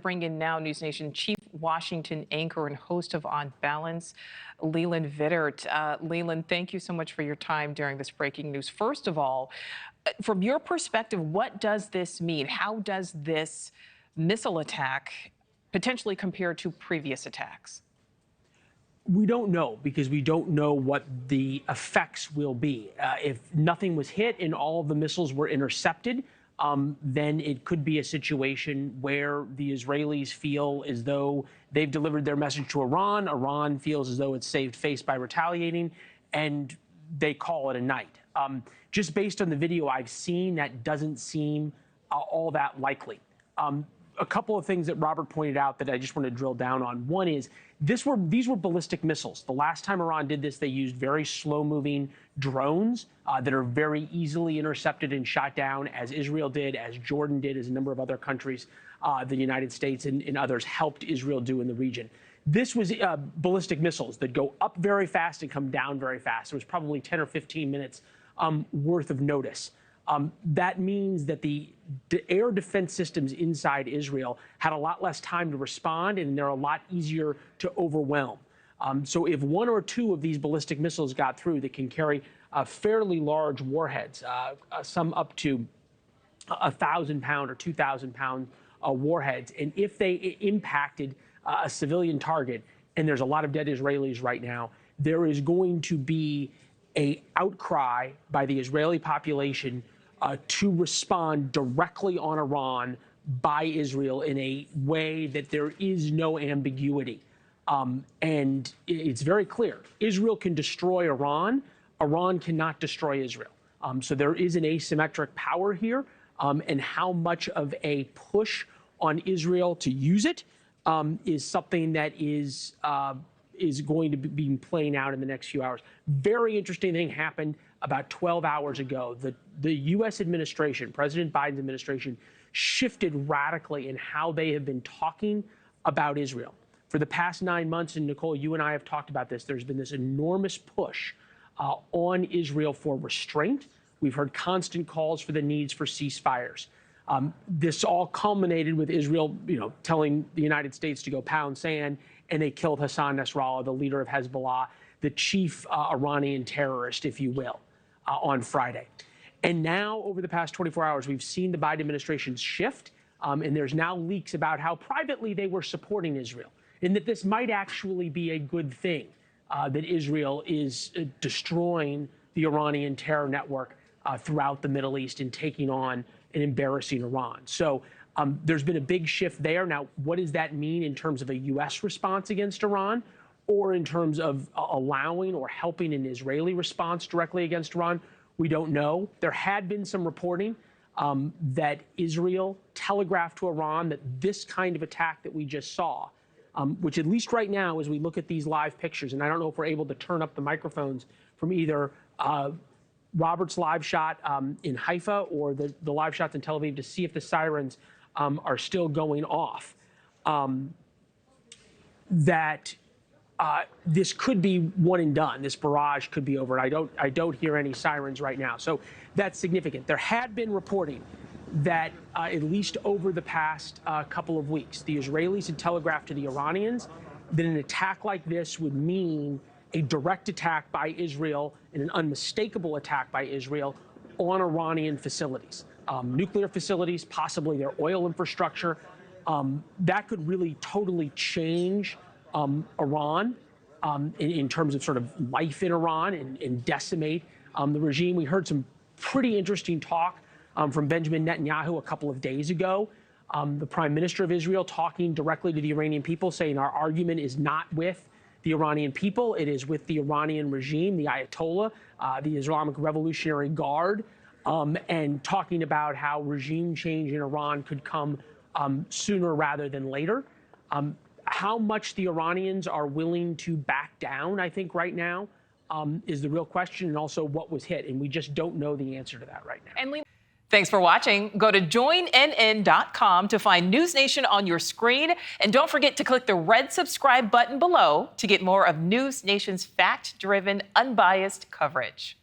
bring in now News Nation Chief Washington anchor and host of On Balance, Leland Vittert. Leland, thank you so much for your time during this breaking news. First of all, from your perspective, what does this mean? How does this missile attack potentially compare to previous attacks? We don't know, because we don't know what the effects will be. If nothing was hit and all of the missiles were intercepted, then it could be a situation where the Israelis feel as though they've delivered their message to Iran. Iran feels as though it's saved face by retaliating, and they call it a night. Just based on the video I've seen, that doesn't seem all that likely. A couple of things that Robert pointed out that I just want to drill down on. One is these were ballistic missiles. The last time Iran did this, they used very slow-moving drones that are very easily intercepted and shot down, as Israel did, as Jordan did, as a number of other countries, the United States and others helped Israel do in the region. This was ballistic missiles that go up very fast and come down very fast. It was probably 10 or 15 minutes worth of notice. That means that the air defense systems inside Israel had a lot less time to respond, and they're a lot easier to overwhelm. So if one or two of these ballistic missiles got through that can carry fairly large warheads, some up to 1,000-pound or 2,000-pound warheads, and if they impacted a civilian target, and there's a lot of dead Israelis right now, there is going to be an outcry by the Israeli population to respond directly on Iran by Israel in a way that there is no ambiguity. And it's very clear. Israel can destroy Iran. Iran cannot destroy Israel. So there is an asymmetric power here, and how much of a push on Israel to use it is something that is going to be playing out in the next few hours. Very interesting thing happened about 12 hours ago. The U.S. administration, President Biden's administration, shifted radically in how they have been talking about Israel. For the past 9 months, and Nichole, you and I have talked about this, there's been this enormous push on Israel for restraint. We've heard constant calls for the needs for ceasefires. This all culminated with Israel, telling the United States to go pound sand, and they killed Hassan Nasrallah, the leader of Hezbollah, the chief Iranian terrorist, if you will, on Friday. And now, over the past 24 hours, we've seen the Biden administration shift, and there's now leaks about how privately they were supporting Israel, and that this might actually be a good thing, that Israel is destroying the Iranian terror network throughout the Middle East and taking on and embarrassing Iran. So there's been a big shift there. Now, what does that mean in terms of a U.S. response against Iran, or in terms of allowing or helping an Israeli response directly against Iran? We don't know. There had been some reporting that Israel telegraphed to Iran that this kind of attack that we just saw, which at least right now, as we look at these live pictures, and I don't know if we're able to turn up the microphones from either Robert's live shot in Haifa or the live shots in Tel Aviv to see if the sirens are still going off, that this could be one and done. This barrage could be over. I don't hear any sirens right now. So that's significant. There had been reporting that at least over the past couple of weeks, the Israelis had telegraphed to the Iranians that an attack like this would mean a direct attack by Israel and an unmistakable attack by Israel on Iranian facilities, nuclear facilities, possibly their oil infrastructure. That could really totally change Iran in terms of sort of life in Iran and decimate the regime. We heard some pretty interesting talk from Benjamin Netanyahu a couple of days ago, the prime minister of Israel talking directly to the Iranian people, saying our argument is not with the Iranian people, it is with the Iranian regime, the Ayatollah, the Islamic Revolutionary Guard, and talking about how regime change in Iran could come sooner rather than later. How much the Iranians are willing to back down, I think, right now, is the real question, and also what was hit. And we just don't know the answer to that right now. Thanks for watching. Go to joinnn.com to find News Nation on your screen. And don't forget to click the red subscribe button below to get more of News Nation's fact-driven, unbiased coverage.